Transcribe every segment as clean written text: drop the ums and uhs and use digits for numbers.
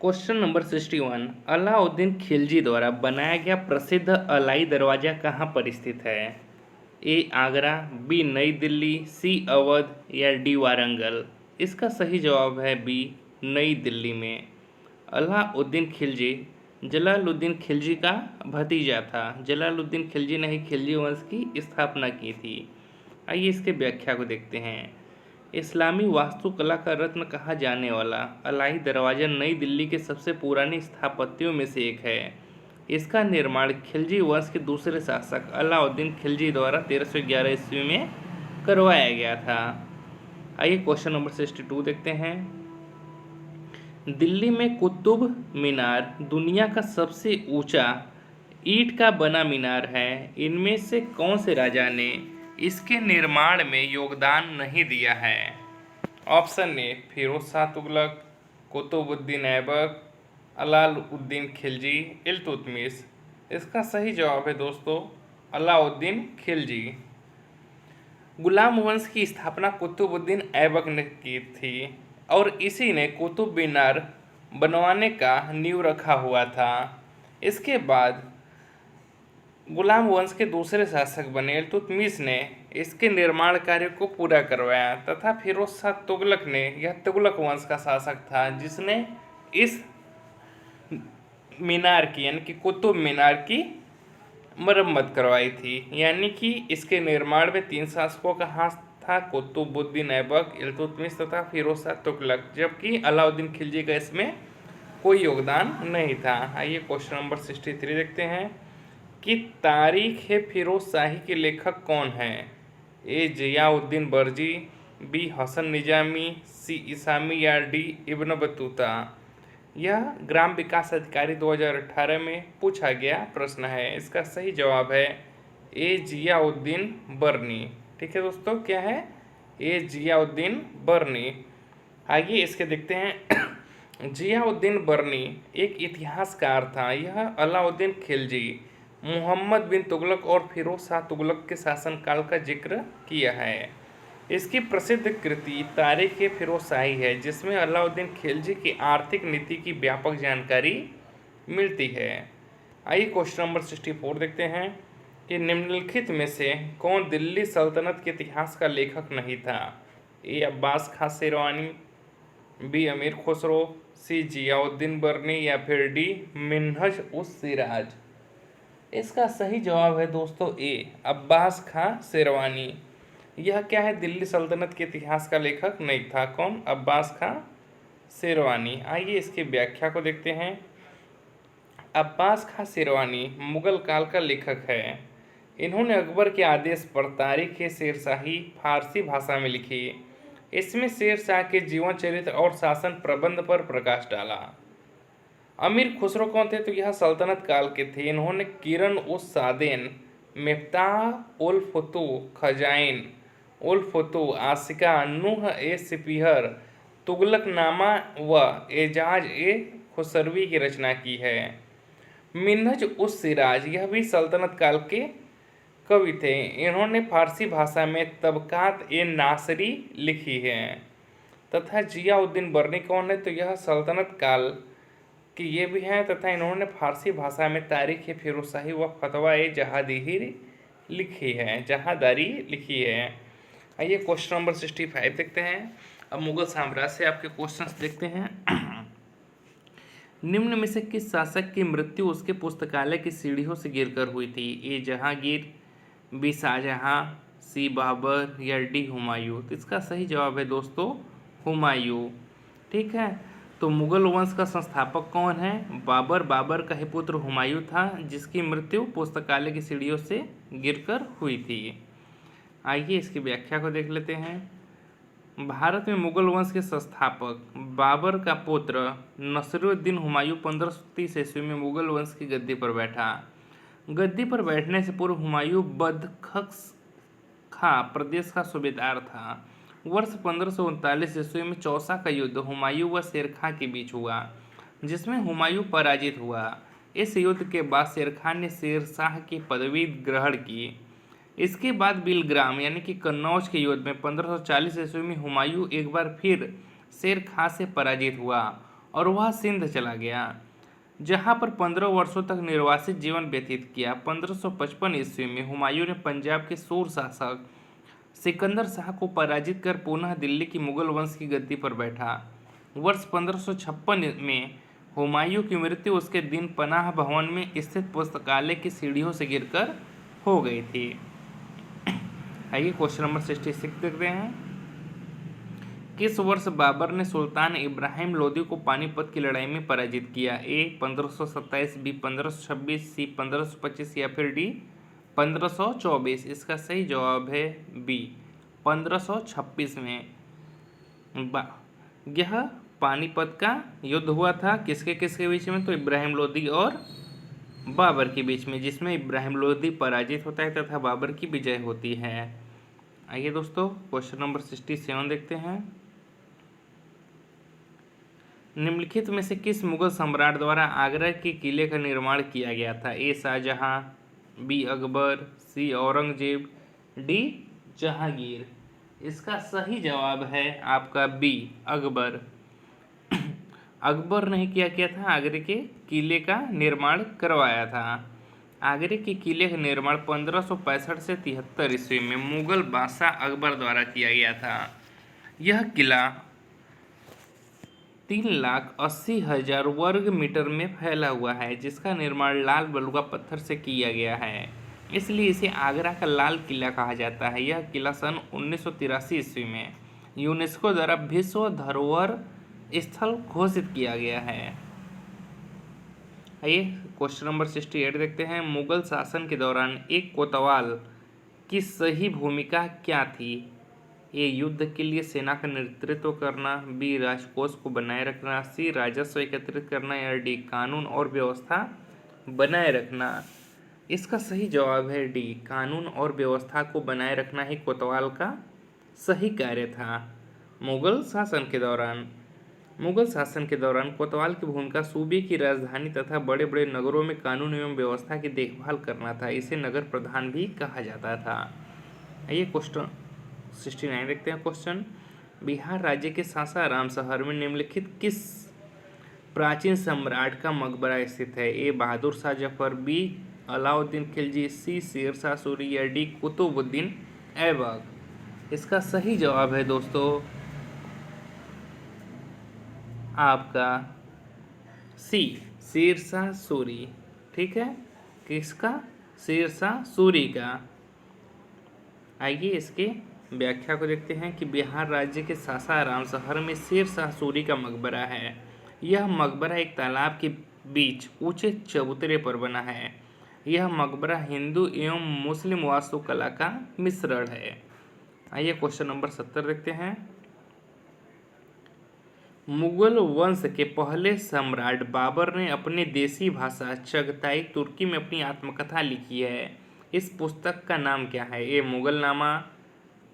Question number 61। Alauddin Khilji द्वारा बनाया गया प्रसिद्ध अलाई दरवाज़ा कहाँ पर स्थित है? ए आगरा, बी नई दिल्ली, सी अवध या डी वारंगल। इसका सही जवाब है बी नई दिल्ली में। अलाउद्दीन खिलजी जलालुद्दीन खिलजी का भतीजा था। जलालुद्दीन खिलजी ने ही खिलजी वंश की स्थापना की थी। आइए इसके व्याख्या को देखते हैं। इस्लामी वास्तुकला का रत्न कहा जाने वाला अलाई दरवाज़ा नई दिल्ली के सबसे पुरानी स्थापत्यों में से एक है। इसका निर्माण खिलजी वंश के दूसरे शासक अलाउद्दीन खिलजी द्वारा 1311 ईस्वी में करवाया गया था। आइए क्वेश्चन नंबर 62 देखते हैं। दिल्ली में कुतुब मीनार दुनिया का सबसे ऊंचा ईंट का बना मीनार है। इनमें से कौन से राजा ने इसके निर्माण में योगदान नहीं दिया है? Option A Firoz Shah Tughlaq, Qutubuddin Aibak, Alauddin Khilji, Iltutmish. इसका सही जवाब है दोस्तों अलाउद्दीन खिलजी। गुलाम वंश की स्थापना कुतुबुद्दीन ऐबक ने की थी और इसी ने कुतुब मीनार बनवाने का नींव रखा हुआ था। इसके बाद गुलाम वंश के दूसरे शासक बने इल्तुतमिश ने इसके निर्माण कार्य को पूरा करवाया तथा फिरोज शाह तुगलक ने, यह तुगलक वंश का शासक था जिसने इस मीनार की यानी कि कुतुब मीनार की मरम्मत करवाई थी। यानी कि इसके निर्माण में 3 शासकों का हाथ था, कुतुबुद्दीन ऐबक, इल्तुतमिश तथा फिरोज शाह तुगलक, जबकि अलाउद्दीन खिलजी का इसमें कोई योगदान नहीं था। आइए क्वेश्चन नंबर 63 देखते हैं कि तारीख ए फिरोज शाही के लेखक कौन हैं? ए जियाउद्दीन बर्जी, बी हसन निजामी, सी इसामी या डी इब्न बतूता। यह ग्राम विकास अधिकारी 2018 में पूछा गया प्रश्न है। इसका सही जवाब है ए जियाउद्दीन बर्नी। ठीक है दोस्तों, क्या है? ए जियाउद्दीन बर्नी। आइए इसके देखते हैं। जियाउद्दीन बर्नी एक इतिहासकार था। यह अलाउद्दीन खिलजी, मोहम्मद बिन तुगलक और फिरोज शाह तुगलक के शासनकाल का जिक्र किया है। इसकी प्रसिद्ध कृति तारीख ए फिरोज शाही है जिसमें अलाउद्दीन खिलजी की आर्थिक नीति की व्यापक जानकारी मिलती है। आइए क्वेश्चन नंबर 64 देखते हैं कि निम्नलिखित में से कौन दिल्ली सल्तनत के इतिहास का लेखक नहीं था? ए अब्बास खां शेरवानी, बी अमीर खुसरो, सी जियाउद्दीन बर्नी या फिर डी मिन्हज उस सिराज। इसका सही जवाब है दोस्तों ए अब्बास खां शेरवानी। यह क्या है? दिल्ली सल्तनत के इतिहास का लेखक नहीं था। कौन? अब्बास खां शेरवानी। आइए इसकी व्याख्या को देखते हैं। अब्बास खां शेरवानी मुगल काल का लेखक है। इन्होंने अकबर के आदेश पर तारीख ए शेरशाही फारसी भाषा में लिखी। इसमें शेरशाह के जीवन चरित्र और शासन प्रबंध पर प्रकाश डाला। अमीर खुसरो कौन थे? तो यह सल्तनत काल के थे। इन्होंने किरण उस सादेन, मिफ्ताह उल फुतूह, खजाइन उल फुतूह, आशिका, नूह ए सिपीहर, तुगलकनामा व एजाज ए खुसरवी की रचना की है। मिन्हज उस सिराज यह भी सल्तनत काल के कवि थे। इन्होंने फारसी भाषा में तबकात ए नासरी लिखी है। तथा जियाउद्दीन बर्नी कौन है? तो यह सल्तनत काल कि ये भी हैं तथा इन्होंने फारसी भाषा में तारीख ए फिरोजशाही व फतवा ए जहादीरी लिखी है, जहादारी लिखी है। आइए क्वेश्चन नंबर 65 देखते हैं। अब मुगल साम्राज्य से आपके क्वेश्चंस देखते हैं। निम्न में से किस शासक की मृत्यु उसके पुस्तकालय की सीढ़ियों से गिरकर हुई थी? ए जहांगीर, बी शाहजहां, सी बाबर या डी हुमायूं। तो इसका सही जवाब है दोस्तों हुमायूं। ठीक है, तो मुगल वंश का संस्थापक कौन है? बाबर। बाबर का ही पुत्र हुमायूं था जिसकी मृत्यु पुस्तकालय की सीढ़ियों से गिरकर हुई थी। आइए इसकी व्याख्या को देख लेते हैं। भारत में मुगल वंश के संस्थापक बाबर का पुत्र नसरुद्दीन हुमायूं 1530 ईस्वी में मुगल वंश की गद्दी पर बैठा। गद्दी पर बैठने से पूर्व हुमायूं बदख्श खां प्रदेश का सूबेदार था। वर्ष 1539 ईस्वी में चौसा का युद्ध हुमायूं व शेर खां के बीच हुआ जिसमें हुमायूं पराजित हुआ। इस युद्ध के बाद शेर खां ने शेर शाह की पदवी ग्रहण की। इसके बाद बिलग्राम यानी कि कन्नौज के युद्ध में 1540 ईस्वी में हुमायूं एक बार फिर शेर खां से पराजित हुआ और वह सिंध चला गया, जहां पर 15 वर्षों तक निर्वासित जीवन व्यतीत किया। 1555 ईस्वी में हुमायूं ने पंजाब के सूर शासक सिकंदर शाह को पराजित कर पुनः दिल्ली की मुगल वंश की गद्दी पर बैठा। वर्ष 1556 में हुमायूं की मृत्यु उसके दिन पनाह भवन में स्थित पुस्तकालय की सीढ़ियों से गिरकर हो गई थी। आइए क्वेश्चन नंबर 66 देखते हैं। किस वर्ष बाबर ने सुल्तान इब्राहिम लोदी को पानीपत की लड़ाई में पराजित किया? ए 1527, बी 1526, सी 1525 या फिर डी 1524? इसका सही जवाब है बी 1526 में। यह पानीपत का युद्ध हुआ था किसके किसके बीच में? तो इब्राहिम लोदी और बाबर के बीच में, जिसमें इब्राहिम लोदी पराजित होता है तथा बाबर की विजय होती है। आइए दोस्तों क्वेश्चन नंबर 67 देखते हैं। निम्नलिखित में से किस मुगल सम्राट द्वारा आगरा के किले का निर्माण किया गया था? ए शाहजहां, बी अकबर, सी औरंगजेब, डी जहांगीर? इसका सही जवाब है आपका बी अकबर। अकबर ने क्या किया था? आगरे के किले का निर्माण करवाया था। आगरे के किले का निर्माण 1565 से 73 ईस्वी में मुगल बादशाह अकबर द्वारा किया गया था। यह किला 3,80,000 वर्ग मीटर में फैला हुआ है, जिसका निर्माण लाल बलुआ पत्थर से किया गया है, इसलिए इसे आगरा का लाल किला कहा जाता है। यह किला सन 1983 ईस्वी में यूनेस्को द्वारा विश्व धरोहर स्थल घोषित किया गया है। आइए क्वेश्चन नंबर 68 देखते हैं। मुगल शासन के दौरान एक कोतवाल की सही भूमिका क्या थी? ए युद्ध के लिए सेना का नेतृत्व करना, बी राजकोष को बनाए रखना, सी राजस्व एकत्रित करना या डी कानून और व्यवस्था बनाए रखना? इसका सही जवाब है डी कानून और व्यवस्था को बनाए रखना ही कोतवाल का सही कार्य था। मुगल शासन के दौरान कोतवाल की भूमिका सूबे की राजधानी तथा बड़े बड़े नगरों में कानून एवं व्यवस्था की देखभाल करना था। इसे नगर प्रधान भी कहा जाता था। आइए क्वेश्चन 69 देखते हैं। क्वेश्चन, बिहार राज्य के सासाराम शहर में निम्नलिखित किस प्राचीन सम्राट का मकबरा स्थित है? ए बहादुर शाह जफर, बी अलाउद्दीन खिलजी, सी शेर शाह सूरी या डी कुतुबुद्दीन ऐबक? इसका सही जवाब है दोस्तों आपका सी शेर शाह सूरी। ठीक है, किसका? शेर शाह सूरी का। आइए इसके व्याख्या को देखते हैं कि बिहार राज्य के सासाराम शहर में शेर शाह सूरी का मकबरा है। यह मकबरा एक तालाब के बीच ऊंचे चबूतरे पर बना है। यह मकबरा हिंदू एवं मुस्लिम वास्तुकला का मिश्रण है। आइए क्वेश्चन नंबर 70 देखते हैं। मुगल वंश के पहले सम्राट बाबर ने अपनी देसी भाषा चगताई तुर्की में अपनी आत्मकथा लिखी है। इस पुस्तक का नाम क्या है? ए मुगलनामा,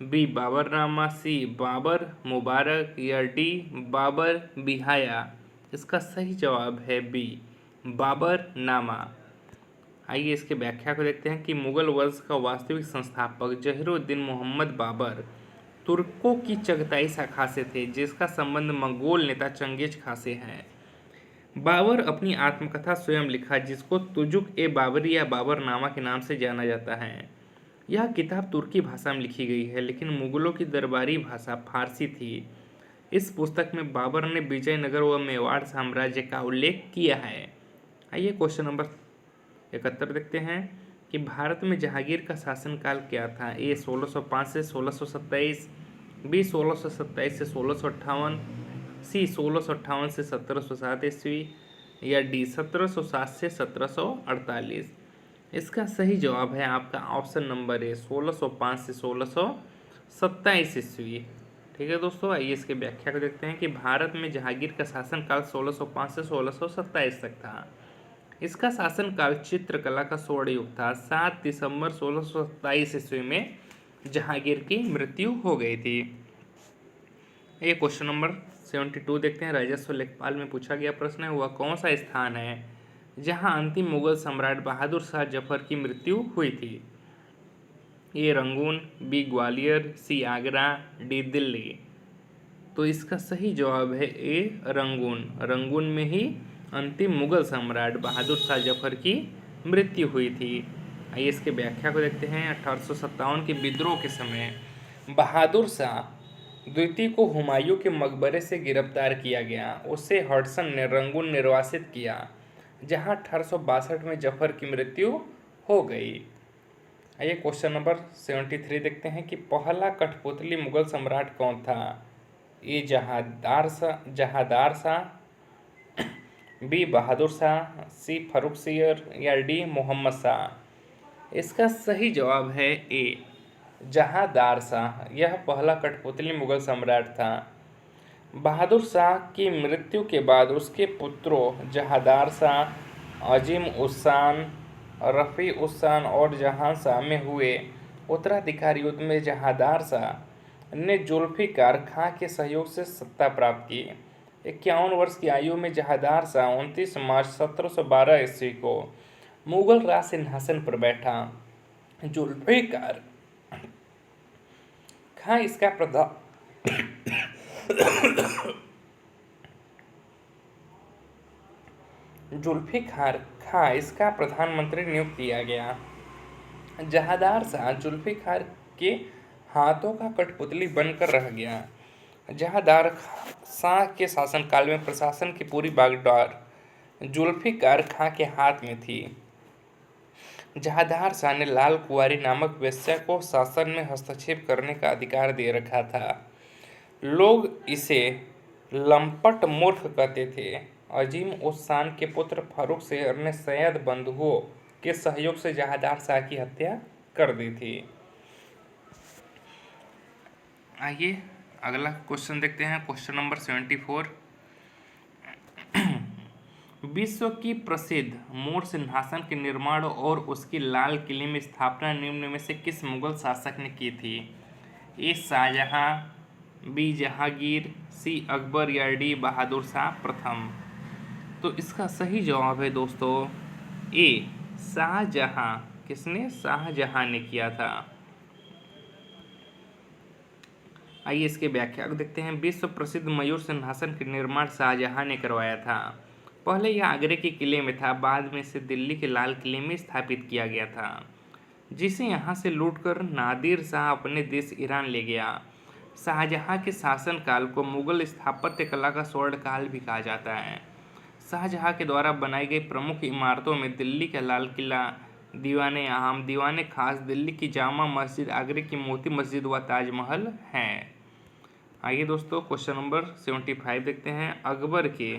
बी बाबरनामा, सी बाबर मुबारक या डी बाबर बिहाया? इसका सही जवाब है बी बाबरनामा। आइए इसके व्याख्या को देखते हैं कि मुगल वंश का वास्तविक संस्थापक जहीरुद्दीन मोहम्मद बाबर तुर्कों की चगताई शाखा से थे, जिसका संबंध मंगोल नेता चंगेज खां से है। बाबर अपनी आत्मकथा स्वयं लिखा, जिसको तुजुक ए बाबरी या बाबरनामा के नाम से जाना जाता है। यह किताब तुर्की भाषा में लिखी गई है, लेकिन मुगलों की दरबारी भाषा फारसी थी। इस पुस्तक में बाबर ने विजयनगर व मेवाड़ साम्राज्य का उल्लेख किया है। आइए क्वेश्चन नंबर 71 देखते हैं कि भारत में जहांगीर का शासनकाल क्या था? ए 1605 से 1627, बी 1627 से 1658, सी 1658 से 1707 ईस्वी या डी 1707 से 1748? इसका सही जवाब है आपका ऑप्शन नंबर ए 1605 से 1627 ईस्वी। ठीक है दोस्तों, आइए इसके व्याख्या को देखते हैं कि भारत में जहांगीर का शासनकाल 1605 से 1627 तक था। इसका शासनकाल चित्रकला का स्वर्ण युग था। 7 दिसंबर 1627 ईस्वी में जहांगीर की मृत्यु हो गई थी। ये क्वेश्चन नंबर 72 देखते हैं। राजस्व लेखपाल में पूछा गया प्रश्न है, वह कौन सा स्थान है जहां अंतिम मुगल सम्राट बहादुर शाह जफर की मृत्यु हुई थी? ए रंगून, बी ग्वालियर, सी आगरा, डी दिल्ली? तो इसका सही जवाब है ए रंगून। रंगून में ही अंतिम मुगल सम्राट बहादुर शाह जफर की मृत्यु हुई थी। आइए इसके व्याख्या को देखते हैं। 1857 के विद्रोह के समय बहादुर शाह द्वितीय को हुमायूं के मकबरे से गिरफ्तार किया गया। उसे हडसन ने रंगून निर्वासित किया, जहां 1862 में जफर की मृत्यु हो गई। आइए क्वेश्चन नंबर 73 देखते हैं कि पहला कठपुतली मुगल सम्राट कौन था। ए जहादार शाह, बी बहादुर शाह, सी फर्रुखसियर या डी मोहम्मद शाह। इसका सही जवाब है ए जहादार शाह। यह पहला कठपुतली मुगल सम्राट था। बहादुर शाह की मृत्यु के बाद उसके पुत्रों जहादार शाह, अजीम उस शान, रफ़ी उस शान और जहां शाह में हुए उत्तराधिकार युद्ध में जहादार शाह ने जुल्फ़िकार खां के सहयोग से सत्ता प्राप्त की। 51 वर्ष की आयु में जहादार शाह 29 मार्च 1712 ईस्वी को मुगल राज सिंहासन पर बैठा। जुल्फ़िकार खां इसका जुल्फ़िकार खां इसका प्रधानमंत्री नियुक्त किया गया। जहादार शाह जुल्फ़िकार के हाथों का कठपुतली बनकर रह गया। जहादार शाह के शासनकाल में प्रशासन की पूरी बागडोर जुल्फ़िकार खां के हाथ में थी। जहादार शाह ने लाल कुंवारी नामक वेश्या को शासन में हस्तक्षेप करने का अधिकार दे रखा था। लोग इसे लंपट मूर्ख कहते थे। अजीम उस शान के पुत्र फर्रुखसियर ने सैयद बंधुओं के सहयोग से जहादार शाह की हत्या कर दी थी। आइए अगला क्वेश्चन देखते हैं। Question number 74। विश्व की प्रसिद्ध मोर सिंहासन के निर्माण और उसकी लाल किले में स्थापना निम्न में से किस मुगल शासक ने की थी। ए शाहजहां, बी जहांगीर, सी अकबर या डी बहादुर शाह प्रथम। तो इसका सही जवाब है दोस्तों ए शाहजहां। किसने? शाहजहां ने किया था। आइए इसके व्याख्या को देखते हैं। विश्व प्रसिद्ध मयूर सिंहासन के निर्माण शाहजहां ने करवाया था। पहले यह आगरे के किले में था, बाद में इसे दिल्ली के लाल किले में स्थापित किया गया था, जिसे यहाँ से लूटकर नादिर शाह अपने देश ईरान ले गया। शाहजहां के शासनकाल को मुगल स्थापत्य कला का स्वर्ण काल भी कहा जाता है। शाहजहां के द्वारा बनाई गई प्रमुख इमारतों में दिल्ली का लाल किला, दीवाने आम, दीवाने खास, दिल्ली की जामा मस्जिद, आगरे की मोती मस्जिद व ताजमहल हैं। आइए दोस्तों क्वेश्चन नंबर 75 देखते हैं। अकबर के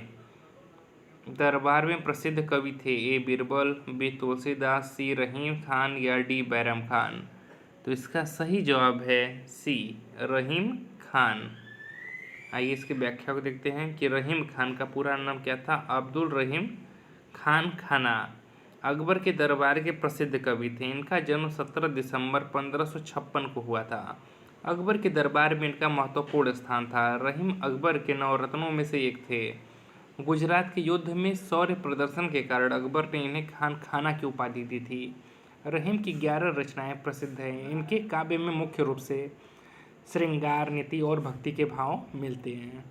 दरबार में प्रसिद्ध कवि थे। ए बीरबल, बी तुलसीदास, सी रहीम खान या डी बैरम खान। तो इसका सही जवाब है सी रहीम खान। आइए इसकी व्याख्या को देखते हैं कि रहीम खान का पूरा नाम क्या था। अब्दुल रहीम खान खाना अकबर के दरबार के प्रसिद्ध कवि थे। इनका जन्म 17 दिसंबर 1556 को हुआ था। अकबर के दरबार में इनका महत्वपूर्ण स्थान था। रहीम अकबर के नवरत्नों में से एक थे। गुजरात के युद्ध में शौर्य प्रदर्शन के कारण अकबर ने इन्हें खान खाना की उपाधि दी थी। रहीम की 11 रचनाएं प्रसिद्ध हैं। इनके काव्य में मुख्य रूप से श्रृंगार, नीति और भक्ति के भाव मिलते हैं।